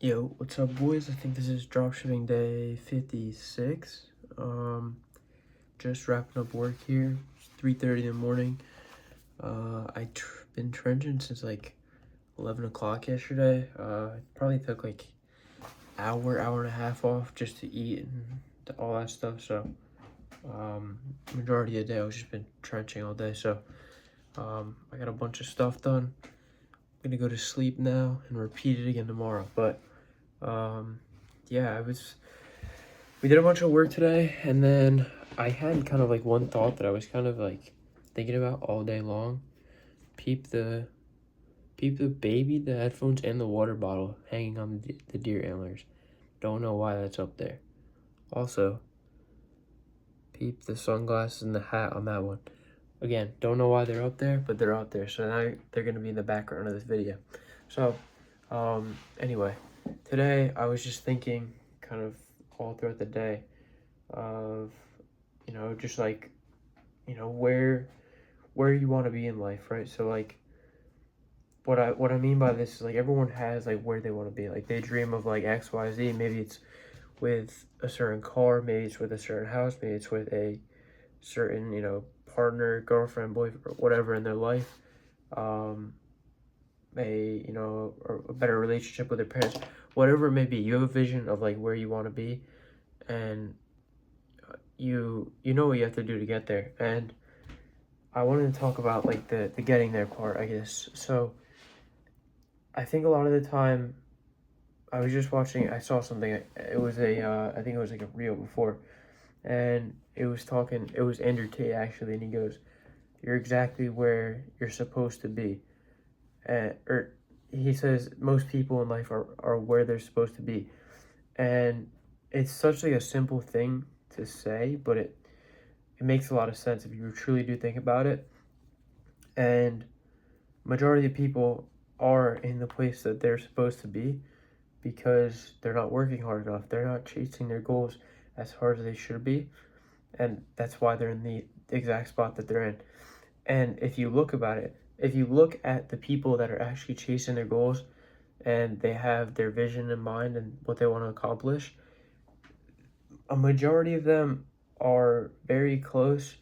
Yo, what's up, boys? I think this is dropshipping day 56. Just wrapping up work here. It's 3:30 in the morning. Been trenching since like 11 o'clock yesterday. It probably took like hour and a half off just to eat and all that stuff. So, majority of the day I've just been trenching all day. So, I got a bunch of stuff done. I'm gonna go to sleep now and repeat it again tomorrow. But, yeah, we did a bunch of work today, and then I had kind of like one thought that I was kind of like thinking about all day long. Peep the baby, the headphones, and the water bottle hanging on the deer antlers. Don't know why that's up there. Also, peep the sunglasses and the hat on that one. Again, don't know why they're up there, but they're out there. So now they're gonna be in the background of this video. So, anyway, today I was just thinking kind of all throughout the day of, just like, where you want to be in life, right? So like what I mean by this is like everyone has like where they want to be. Like they dream of like XYZ. Maybe it's with a certain car, maybe it's with a certain house, maybe it's with a certain, partner, girlfriend, boyfriend, whatever in their life. A better relationship with their parents, whatever it may be. You have a vision of like where you want to be, and you know what you have to do to get there. And I wanted to talk about like the getting there part, I guess. So I think a lot of the time I saw something. It was I think it was like a reel before, and it was Andrew Tate actually, and he goes, "You're exactly where you're supposed to be," or he says most people in life are where they're supposed to be, and it's such like a simple thing to say, but it makes a lot of sense if you truly do think about it. And majority of people are in the place that they're supposed to be because they're not working hard enough. They're not chasing their goals as hard as they should be. And that's why they're in the exact spot that they're in. And if you look at the people that are actually chasing their goals and they have their vision in mind and what they want to accomplish, a majority of them are very close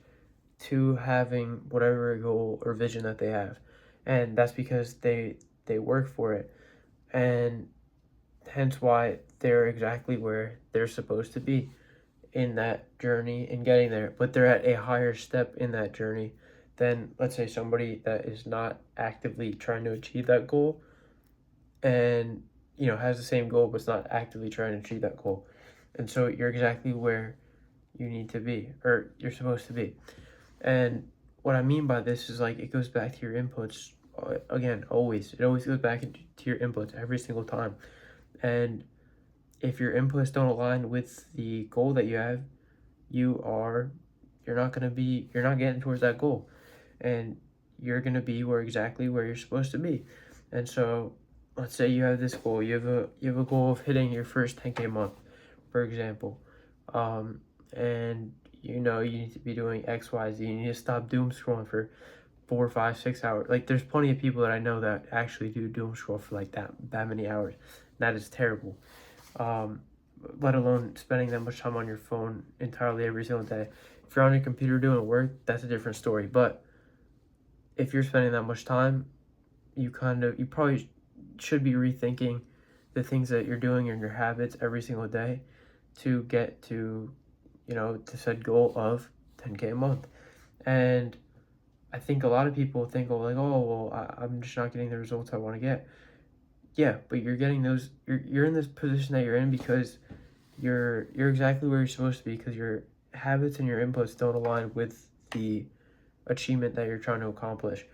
to having whatever goal or vision that they have. And that's because they work for it. And hence why they're exactly where they're supposed to be in that journey and getting there, but they're at a higher step in that journey than, let's say, somebody that is not actively trying to achieve that goal and has the same goal but is not actively trying to achieve that goal. And so you're exactly where you need to be, or you're supposed to be. And what I mean by this is like it goes back to your inputs. Again, it always goes back to your inputs every single time. And if your inputs don't align with the goal that you have, you're not getting towards that goal, and you're gonna be exactly where you're supposed to be. And so, let's say you have this goal. You have a goal of hitting your first 10K a month, for example, and you need to be doing X, Y, Z. You need to stop doom scrolling for 4, 5, 6 hours. Like there's plenty of people that I know that actually do doom scroll for like that many hours. That is terrible. Um, let alone spending that much time on your phone entirely every single day. If you're on your computer doing work, that's a different story. But if you're spending that much time, you probably should be rethinking the things that you're doing and your habits every single day to get to, to said goal of 10K a month. And I think a lot of people think, oh, like, oh, well, I'm just not getting the results I want to get. Yeah, but you're getting those. You're in this position that you're in because you're exactly where you're supposed to be, because your habits and your inputs don't align with the achievement that you're trying to accomplish.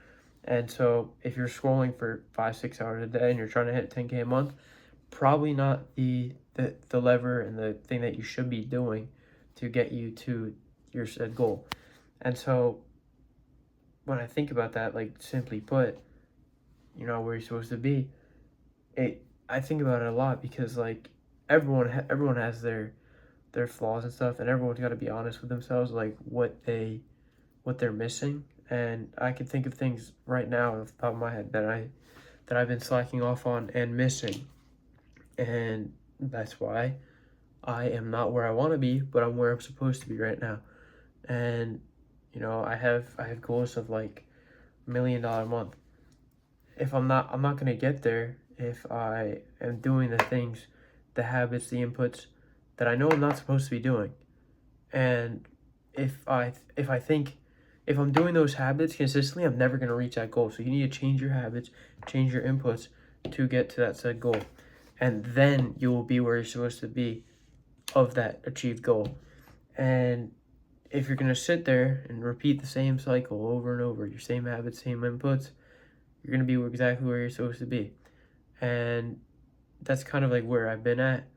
And so if you're scrolling for 5, 6 hours a day and you're trying to hit 10K a month, probably not the lever and the thing that you should be doing to get you to your said goal. And so when I think about that, like simply put, where you're supposed to be, I think about it a lot because like everyone has their flaws and stuff, and everyone's got to be honest with themselves, like what they're missing. And I can think of things right now off the top of my head that I've been slacking off on and missing. And that's why I am not where I want to be, but I'm where I'm supposed to be right now. And I have goals of like $1 million a month. If I'm not gonna get there if I am doing the things, the habits, the inputs that I know I'm not supposed to be doing. And if I think if I'm doing those habits consistently, I'm never gonna reach that goal. So you need to change your habits, change your inputs to get to that said goal. And then you will be where you're supposed to be of that achieved goal. And if you're gonna sit there and repeat the same cycle over and over, your same habits, same inputs, you're gonna be exactly where you're supposed to be. And that's kind of like where I've been at.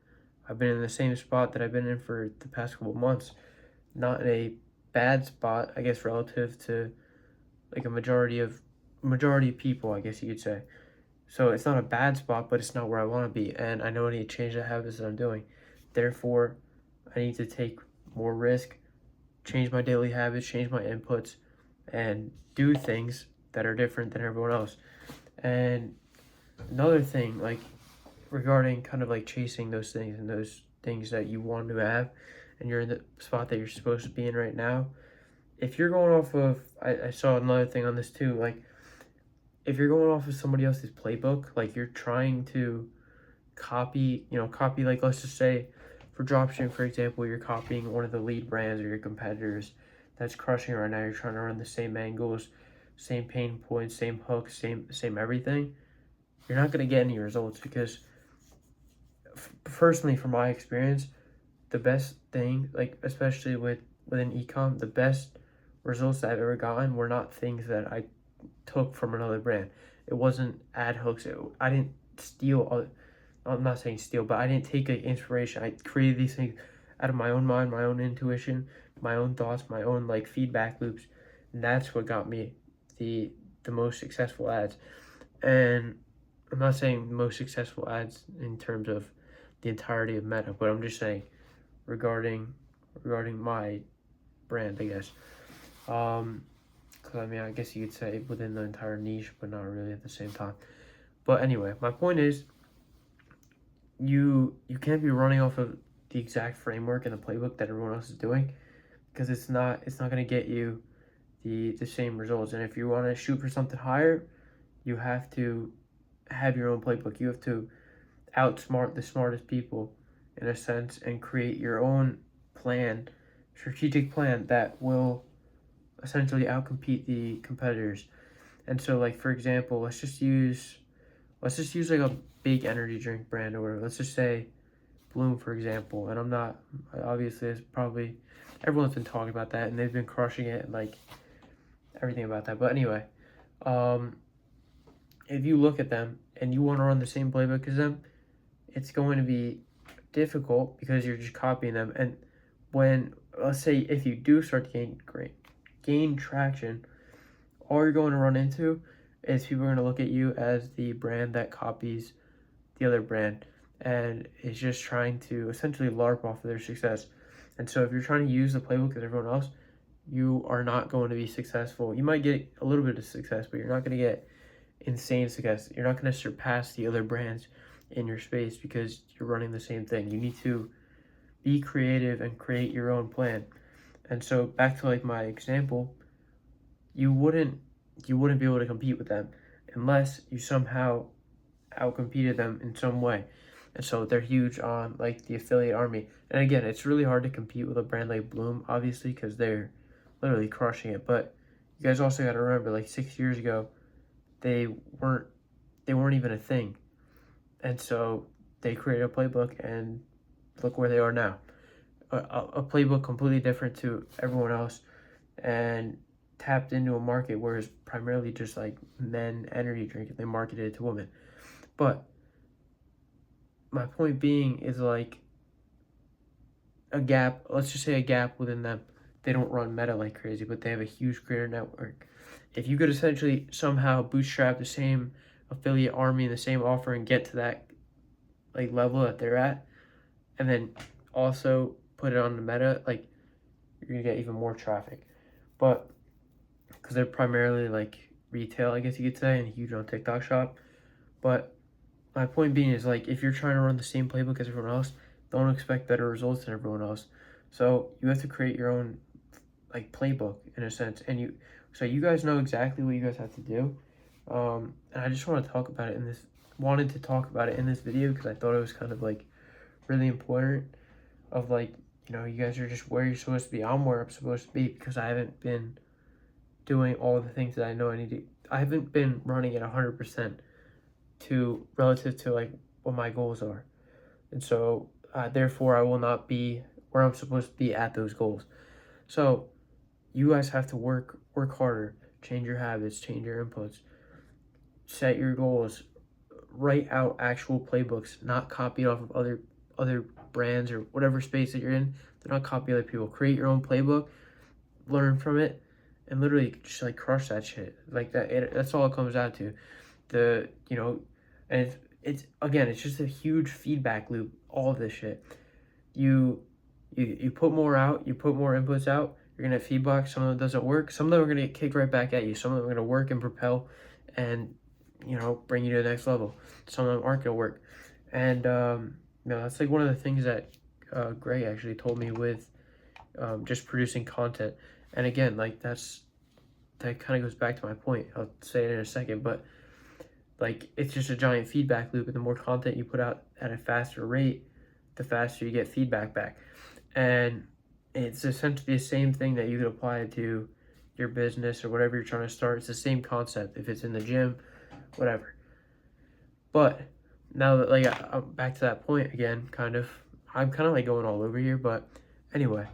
I've been in the same spot that I've been in for the past couple of months. Not in a bad spot, I guess, relative to like a majority of people, I guess you could say. So it's not a bad spot, but it's not where I want to be, and I know I need to change the habits that I'm doing. Therefore, I need to take more risk, change my daily habits, change my inputs, and do things that are different than everyone else. And another thing, like regarding kind of like chasing those things and those things that you want to have, and you're in the spot that you're supposed to be in right now. If you're going off of, I saw another thing on this too, like if you're going off of somebody else's playbook, like you're trying to copy, like let's just say for dropshipping, for example, you're copying one of the lead brands or your competitors that's crushing right now. You're trying to run the same angles, same pain points, same hooks, same everything. You're not going to get any results because, personally, from my experience, the best thing, like especially within ecom, the best results that I've ever gotten were not things that I took from another brand. It wasn't ad hooks. I didn't steal. I'm not saying steal, but I didn't take an inspiration. I created these things out of my own mind, my own intuition, my own thoughts, my own like feedback loops, and that's what got me the most successful ads. And I'm not saying the most successful ads in terms of the entirety of Meta, but I'm just saying regarding my brand, I guess. Because I mean, I guess you could say within the entire niche, but not really at the same time. But anyway, my point is, you can't be running off of the exact framework and the playbook that everyone else is doing, because it's not going to get you the same results. And if you want to shoot for something higher, you have to have your own playbook. You have to outsmart the smartest people in a sense and create your own plan, strategic plan that will essentially outcompete the competitors. And so like for example, let's just use like a big energy drink brand or whatever. Let's just say Bloom, for example. And I'm not, obviously it's probably everyone's been talking about that and they've been crushing it and like everything about that. But anyway, um if you look at them and you want to run the same playbook as them, it's going to be difficult because you're just copying them. And when, let's say, if you do start to gain traction, all you're going to run into is people are going to look at you as the brand that copies the other brand and is just trying to essentially LARP off of their success. And so if you're trying to use the playbook as everyone else, you are not going to be successful. You might get a little bit of success, but you're not going to get insane success. You're not going to surpass the other brands in your space because you're running the same thing. You need to be creative and create your own plan. And so back to like my example, you wouldn't be able to compete with them unless you somehow outcompeted them in some way. And so they're huge on like the affiliate army. And again, it's really hard to compete with a brand like Bloom, obviously, because they're literally crushing it. But you guys also got to remember, like 6 years ago, they weren't even a thing. And so they created a playbook and look where they are now. A playbook completely different to everyone else and tapped into a market where it's primarily just like men energy drink and they marketed it to women. But my point being is like a gap, let's just say a gap within them. They don't run Meta like crazy, but they have a huge creator network. If you could essentially somehow bootstrap the same affiliate army and the same offer and get to that like level that they're at, and then also put it on the Meta, like you're gonna get even more traffic. But because they're primarily like retail, I guess you could say, and huge on TikTok shop. But my point being is, like, if you're trying to run the same playbook as everyone else, don't expect better results than everyone else. So you have to create your own, like, playbook in a sense, and you guys know exactly what you guys have to do. And I just want to talk about it wanted to talk about it in this video because I thought it was kind of like really important of, like, you guys are just where you're supposed to be. I'm where I'm supposed to be because I haven't been doing all the things that I know I need to. I haven't been running at 100% to relative to, like, what my goals are, and so therefore I will not be where I'm supposed to be at those goals. So you guys have to work harder, change your habits, change your inputs, set your goals, write out actual playbooks, not copy off of other brands or whatever space that you're in. Do not copy other people. Create your own playbook, learn from it, and literally just, like, crush that shit like that. That's all it comes down to. And it's again, it's just a huge feedback loop. All of this shit, you put more out, you put more inputs out, you're gonna have feedback. Some of them doesn't work, some of them are gonna get kicked right back at you, some of them are gonna work and propel and bring you to the next level. Some of them aren't gonna work. And that's like one of the things that Gray actually told me with just producing content. And again, like, that kind of goes back to my point. I'll say it in a second, but, like, it's just a giant feedback loop, and the more content you put out at a faster rate, the faster you get feedback back. And it's essentially the same thing that you could apply to your business or whatever you're trying to start. It's the same concept if it's in the gym, whatever. But now that, like, I'm back to that point again, I'm kind of like going all over here, but anyway,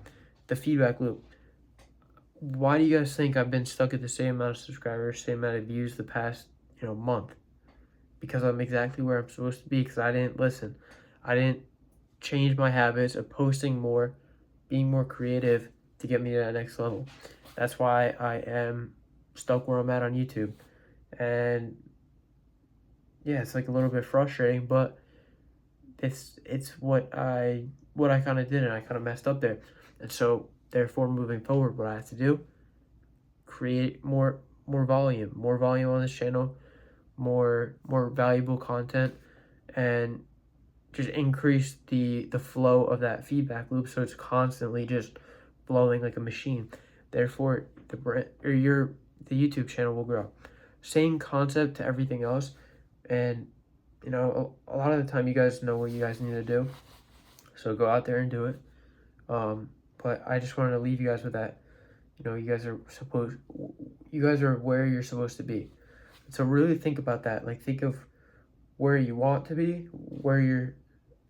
the feedback loop. Why do you guys think I've been stuck at the same amount of subscribers, same amount of views the past month? Because I'm exactly where I'm supposed to be, because I didn't listen. I didn't change my habits of posting more, being more creative to get me to that next level. That's why I am stuck where I'm at on YouTube. And yeah, it's like a little bit frustrating, but it's what I kind of did, and I kind of messed up there. And so therefore, moving forward, what I have to do, create more volume on this channel, more valuable content, and just increase the flow of that feedback loop, so it's constantly just flowing like a machine. Therefore, the YouTube channel will grow. Same concept to everything else. And a lot of the time you guys know what you guys need to do, so go out there and do it. But I just wanted to leave you guys with that. You guys are where you're supposed to be. So really think about that. Like, think of where you want to be, where you're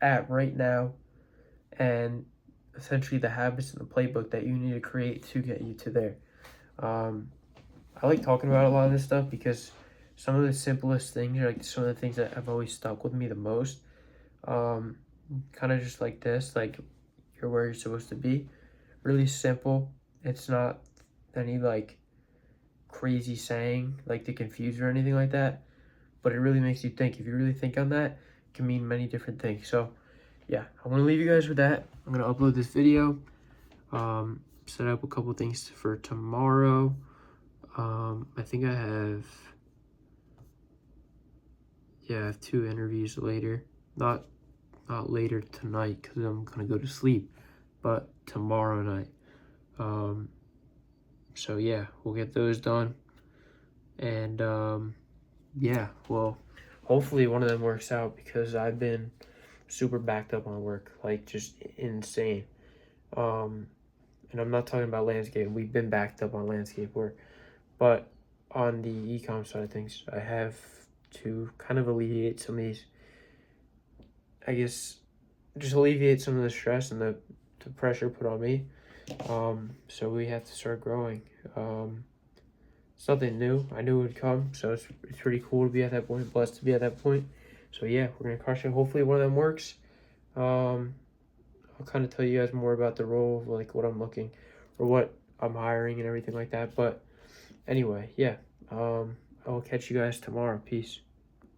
at right now, and essentially the habits and the playbook that you need to create to get you to there. I like talking about a lot of this stuff because some of the simplest things are, like, some of the things that have always stuck with me the most. Kind of just like this, like, you're where you're supposed to be. Really simple. It's not any, like, crazy saying, like, to confuse or anything like that, but it really makes you think. If you really think on that, it can mean many different things. So yeah, I'm gonna leave you guys with that. I'm gonna upload this video, set up a couple things for tomorrow. I think I have 2 interviews later, not later tonight because I'm gonna go to sleep, but tomorrow night. So yeah, we'll get those done. And yeah, well, hopefully one of them works out because I've been super backed up on work, like, just insane. And I'm not talking about landscape. We've been backed up on landscape work, but on the e-com side of things, I have to kind of alleviate some of these, I guess, just alleviate some of the stress and the pressure put on me. So we have to start growing. It's nothing new. I knew it would come, so it's pretty cool to be at that point, blessed to be at that point. So yeah, we're gonna crush it. Hopefully one of them works. I'll kind of tell you guys more about the role, like what I'm looking, or what I'm hiring and everything like that. But anyway, yeah, I will catch you guys tomorrow. Peace.